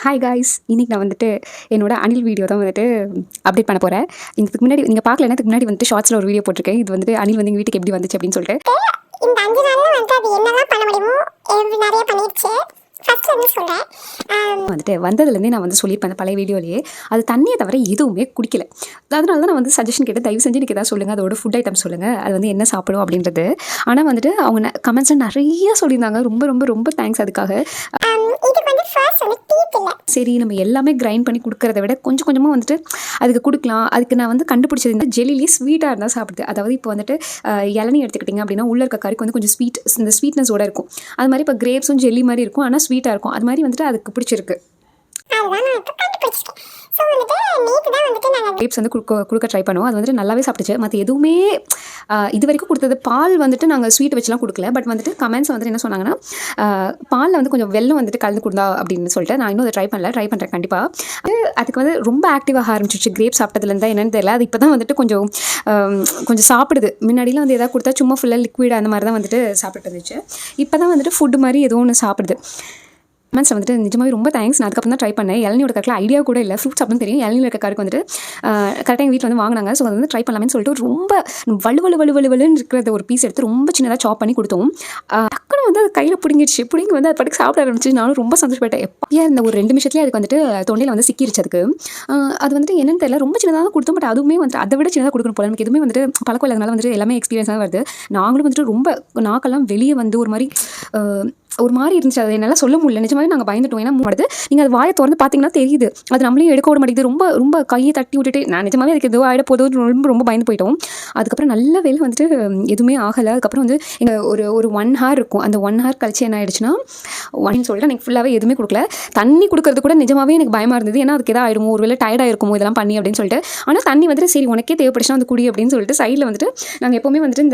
Hi guys, இன்றைக்கி நான் வந்துட்டு என்னோட அனில் வீடியோ தான் வந்துட்டு அப்டேட் பண்ண போகிறேன். இதுக்கு முன்னாடி நீங்கள் பார்க்கலன்னா இதுக்கு முன்னாடி வந்துட்டு ஷார்ட்ஸில் ஒரு வீடியோ போட்டிருக்கேன். இது வந்துட்டு அனில் வந்து எங்கள் வீட்டுக்கு எப்படி வந்துச்சு அப்படின்னு சொல்லிட்டு இந்த 5 நாள்ல வந்து அது என்னெல்லாம் பண்ண முடியுமோ நிறைய பண்ணிடுச்சு. ஃபர்ஸ்ட் வந்து சொல்கிறேன், வந்துட்டு வந்ததுலேருந்தே நான் வந்து சொல்லியிருப்பேன் அந்த பழைய வீடியோலேயே, அது தண்ணியை தவிர எதுவுமே குடிக்கல. அதனால தான் நான் வந்து சஜஷன் கேட்டு தயவு செஞ்சு எனக்கு எதாவது சொல்லுங்கள், அதோட ஃபுட் ஐட்டம் சொல்லுங்கள், அது வந்து என்ன சாப்பிடும் அப்படின்றது. ஆனால் வந்துட்டு அவங்க கமெண்ட்ஸில் நிறைய சொல்லியிருந்தாங்க. ரொம்ப ரொம்ப ரொம்ப தேங்க்ஸ் அதுக்காக. இதுக்கு வந்து ஃபர்ஸ்ட் வந்து டீத் இல்லை. சரி, நம்ம எல்லாமே கிரைண்ட் பண்ணி கொடுக்கறத விட கொஞ்சம் கொஞ்சமாக வந்துட்டு அதுக்கு கொடுக்கலாம். அதுக்கு நான் வந்து கண்டுபிடிச்சது இந்த ஜெல்லிலேயே ஸ்வீட்டாக இருந்தால் சாப்பிடுது. அதாவது இப்போ வந்துட்டு இளநீ எடுத்துக்கிட்டிங்க அப்படின்னா உள்ள இருக்க கறிக்கு வந்து கொஞ்சம் இந்த ஸ்வீட்னஸோட இருக்கும். அது மாதிரி இப்போ கிரேப்ஸும் ஜெல்லி மாதிரி இருக்கும், ஆனால் ஸ்வீட்டாக இருக்கும். அது மாதிரி வந்துட்டு அதுக்கு பிடிச்சிருக்கு. அதுதான் நான் இப்போ கண்டுபிடிச்சிருக்கேன். ஸோ வந்துட்டு நேற்று தான் வந்துட்டு நாங்கள் கிரேப்ஸ் வந்து கொடுக்க ட்ரை பண்ணுவோம். அது வந்துட்டு நல்லாவே சாப்பிட்டுச்சு. மற்ற எதுவுமே இது வரைக்கும் கொடுத்தது பால் வந்துட்டு நாங்கள் ஸ்வீட் வச்சுலாம் கொடுக்கல. பட் வந்துட்டு கமெண்ட்ஸ் வந்துட்டு என்ன சொன்னாங்கன்னா, பாலில் வந்து கொஞ்சம் வெல்லம் வந்துட்டு கலந்து கொடுந்தா அப்படின்னு சொல்லிட்டு. நான் இன்னும் அதை ட்ரை பண்ணுறேன் கண்டிப்பாக. அதுக்கு வந்து ரொம்ப ஆக்டிவாக ஆரம்பிச்சிச்சு. கிரேப் சாப்பிட்டதுலேருந்து என்னன்னு தெரியல. அது இப்போ தான் வந்துட்டு கொஞ்சம் சாப்பிடுது. முன்னாடிலாம் வந்து எதாவது கொடுத்தா சும்மா ஃபுல்லாக லிக்விட் அந்த மாதிரி தான் வந்துட்டு சாப்பிட்டு இருந்துச்சு. இப்போ தான் வந்துட்டு ஃபுட்டு மாதிரி ஏதோ ஒன்று சாப்பிடுது. கமெண்ட்ஸ் வந்துட்டு நிஜமாவே ரொம்ப தேங்க்ஸ். நான் அதுக்கப்புறம் தான் ட்ரை பண்ணேன். இளநியோட கருக்கில் ஐடியா கூட இல்லை. ஃப்ரூட்ஸ் அப்படின்னு தெரியும். இளநியில் இருக்க கருக்கு வந்துட்டு கரெக்டாக எங்கள் வீட்டில் வந்து வாங்கினாங்க. ஸோ அதை வந்து ட்ரை பண்ணலாமே சொல்லிட்டு ரொம்ப வலுவலுன்னு இருக்கிறத ஒரு பீஸ் எடுத்து ரொம்ப சின்னதாக சாப் பண்ணி கொடுத்தோம். டக்குனு வந்து அது கையில் பிடிங்கிடுச்சு. வந்து அது பாட்டுக்கு சாப்பிட ஆரம்பிச்சு. நானும் ரொம்ப சந்தோஷப்பட்டேன். எப்போ இந்த ஒரு 2 நிமிஷத்துலேயே அதுக்கு வந்துட்டு தொண்டையில் வந்து சிக்கிருச்சு. அதுக்கு அது வந்துட்டு என்னென்னு தெரியல, ரொம்ப சின்னதாக தான் கொடுத்தோம். பட் அதுவுமே வந்துட்டு அதை விட சின்னதாக கொடுக்கணும் போல. எனக்கு எதுவுமே வந்துட்டு பழக்கம் இல்லாதனால வந்துட்டு எல்லாமே எக்ஸ்பீரியன்ஸாக வருது. நாங்களும் வந்துட்டு ரொம்ப நாக்கெல்லாம் வெளியே வந்து ஒரு மாதிரி இருந்துச்சு. அது என்னால் சொல்ல முடியல. நிஜமாவே நாங்கள் பயந்துட்டோம். ஏன்னா மாடுது, நீங்கள் அது வாயை திறந்து பார்த்தீங்கன்னா தெரியுது. அது நம்மளையும் எடுக்க விட மாட்டேங்குது. ரொம்ப கையை தட்டி விட்டுட்டு நான் நிஜமாவே அதுக்கு எதுவும் ஆகிட போதும் ரொம்ப பயந்து போயிட்டோம். அதுக்கப்புறம் நல்ல வேலை வந்துட்டு எதுவுமே ஆகலை. அதுக்கப்புறம் வந்து எங்கள் ஒரு 1 hour இருக்கும். அந்த 1 hour கழிச்சு என்ன ஆயிடுச்சுன்னா, சொல்லிட்டு எனக்கு ஃபுல்லாகவே எதுவுமே கொடுக்கல. தண்ணி கொடுக்கறது கூட நிஜமாவே எனக்கு பயமாக இருந்தது. ஏன்னா அதுக்கு எதாவது ஆகிடுமோ, ஒரு வேலை டயர்டாக இருக்குமோ இதெல்லாம் பண்ணி அப்படின்னு சொல்லிட்டு. ஆனால் தண்ணி வந்துட்டு சரி உனக்கே தேவைப்படுச்சுன்னா அந்த குடி அப்படின்னு சொல்லிட்டு சைடில் வந்துட்டு நாங்கள் எப்போவுமே வந்துட்டு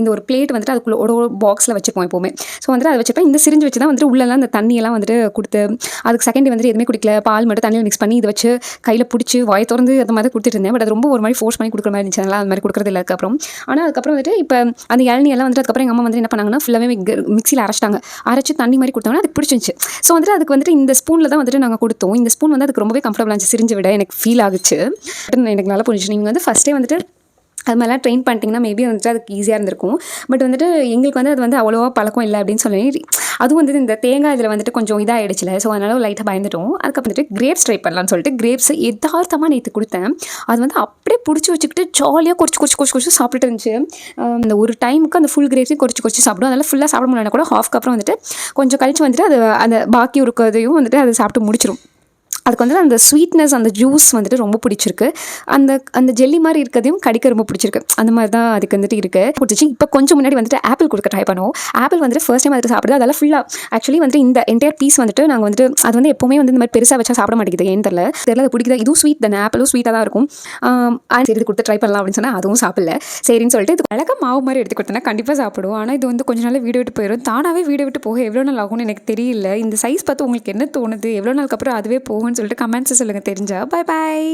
இந்த ஒரு பிளேட் வந்துட்டு அதுக்குள்ள ஒரு பாக்ஸில் வச்சுப்போம் எப்போவுமே. ஸோ வந்துட்டு அதை வச்சுப்பேன். இந்த சிரிஞ்சு வச்சு தான் வந்துட்டு உள்ளெல்லாம் அந்த தண்ணியெல்லாம் வந்துட்டு கொடுத்து அதுக்கு செகண்ட் வந்துட்டு எதுவுமே குடிக்கல. பால் மட்டும் தண்ணியில் மிக்ஸ் பண்ணி இதை வச்சு கையில் பிடிச்சி வாய் திறந்து அந்த மாதிரி கொடுத்துட்டு இருந்தேன். பட் அது ரொம்ப ஒரு மாதிரி ஃபோர்ஸ் பண்ணி கொடுக்குற மாதிரி இருந்துச்சு. அது மாதிரி கொடுக்குறது இல்லை. அதுக்கப்புறம் ஆனால் அதுக்கப்புறம் வந்துட்டு இப்போ அந்த இளநியெல்லாம் வந்துட்டு அதுக்கப்புறம் எங்கள் அம்மா வந்து என்ன பண்ணாங்கன்னா ஃபுல்லாகவே மிக்சியில் அரைச்சி தண்ணி மாதிரி கொடுத்தாங்கன்னா அதுக்கு பிடிச்சிருந்துச்சு. ஸோ வந்துட்டு அதுக்கு வந்துட்டு இந்த ஸ்பூனில் தான் வந்துட்டு நாங்கள் கொடுத்தோம். இந்த ஸ்பூன் வந்து அதுக்கு ரொம்பவே கம்ஃபர்டபுளாக இருந்துச்சு. சிரிஞ்சு விட எனக்கு ஃபீல் ஆகுச்சு. எனக்கு நல்லா புரிஞ்சிச்சு. நீங்கள் வந்து ஃபஸ்ட்டே வந்துட்டு அது மாதிரிலாம் ட்ரெயின் பண்ணிட்டீங்கன்னா மேபி வந்துட்டு அதுக்கு ஈஸியாக இருந்திருக்கும். பட் வந்துட்டு எங்களுக்கு வந்து அது வந்து அவ்வளோவா பழக்கம் இல்லை அப்படின்னு சொல்லி அதுவும் வந்து இந்த தேங்காய் இதில் வந்துட்டு கொஞ்சம் இதாகிடுச்சில்ல. ஸோ அதனால லைட்டாக பயந்துட்டோம். அதுக்கப்புறம் வந்துட்டு கிரேப்ஸ் ட்ரை பண்ணலான்னு சொல்லிட்டு கிரேப்ஸ் யதார்த்தமாக நேற்று கொடுத்தேன். அது வந்து அப்படியே பிடிச்சி வச்சுக்கிட்டு ஜாலியாக கொறிச்சு சாப்பிட்டுட்டு இருந்துச்சு. அந்த ஒரு டைமுக்கு அந்த ஃபுல் கிரேப்ஸையும் கொறிச்சு சாப்பிடும். அதனால் ஃபுல்லாக சாப்பிட முடியலன்னா கூட ஹாஃப்க்கு அப்புறம் வந்துட்டு கொஞ்சம் கழிச்சு வந்துட்டு அது அந்த பாக்கி இருக்கிறதையும் வந்துட்டு அதை சாப்பிட்டு முடிச்சிடும். அதுக்கு வந்துட்டு அந்த ஸ்வீட்னஸ், அந்த ஜூஸ் வந்துட்டு ரொம்ப பிடிச்சிருக்கு. அந்த ஜெல்லி மாதிரி இருக்கிறதையும் கடிக்க ரொம்ப பிடிச்சிருக்கு. அந்த மாதிரி தான் அதுக்கு வந்துட்டு இருக்குது பிடிச்சி. இப்போ கொஞ்சம் முன்னாடி வந்துட்டு ஆப்பிள் கொடுக்க ட்ரை பண்ணுவோம். ஆப்பிள் வந்துட்டு ஃபர்ஸ்ட் டைம் வந்துட்டு சாப்பிடுது. அதெல்லாம் ஃபுல்லாக ஆக்சுவலி வந்துட்டு இந்த என்டையர் பீஸ் வந்துட்டு நாங்கள் வந்துட்டு அது வந்து எப்போவுமே வந்து இந்த மாதிரி பெருசாக வச்சா சாப்பிட மாட்டேங்குது. ஏன்னு தெரியல அது பிடிக்குதா. இதுவும் ஸ்வீட் தானே, ஆப்பிளும் ஸ்வீட்டாக தான் இருக்கும். சரி இது கொடுத்து ட்ரை பண்ணலாம் அப்படின்னு சொன்னால் அதுவும் சாப்பிடல. சரின்னு சொல்லிட்டு இது அழகாக மாவு மாதிரி எடுத்து கொடுத்தேன்னா கண்டிப்பாக சாப்பிடுவோம். ஆனால் இது வந்து கொஞ்ச நாள் வீடியோ விட்டு போயிடும். தானாகவே வீடியோ விட்டு போக எவ்வளோ நாள் ஆகும்னு எனக்கு தெரியல. இந்த சைஸ் பார்த்து உங்களுக்கு என்ன தோணுது, எவ்வளோ நாளுக்கு அப்புறம் அதுவே போகும்னு சொல்லிட்டு கமெண்ட்ஸ் சொல்லுங்கள் தெரிஞ்சா. பாய்.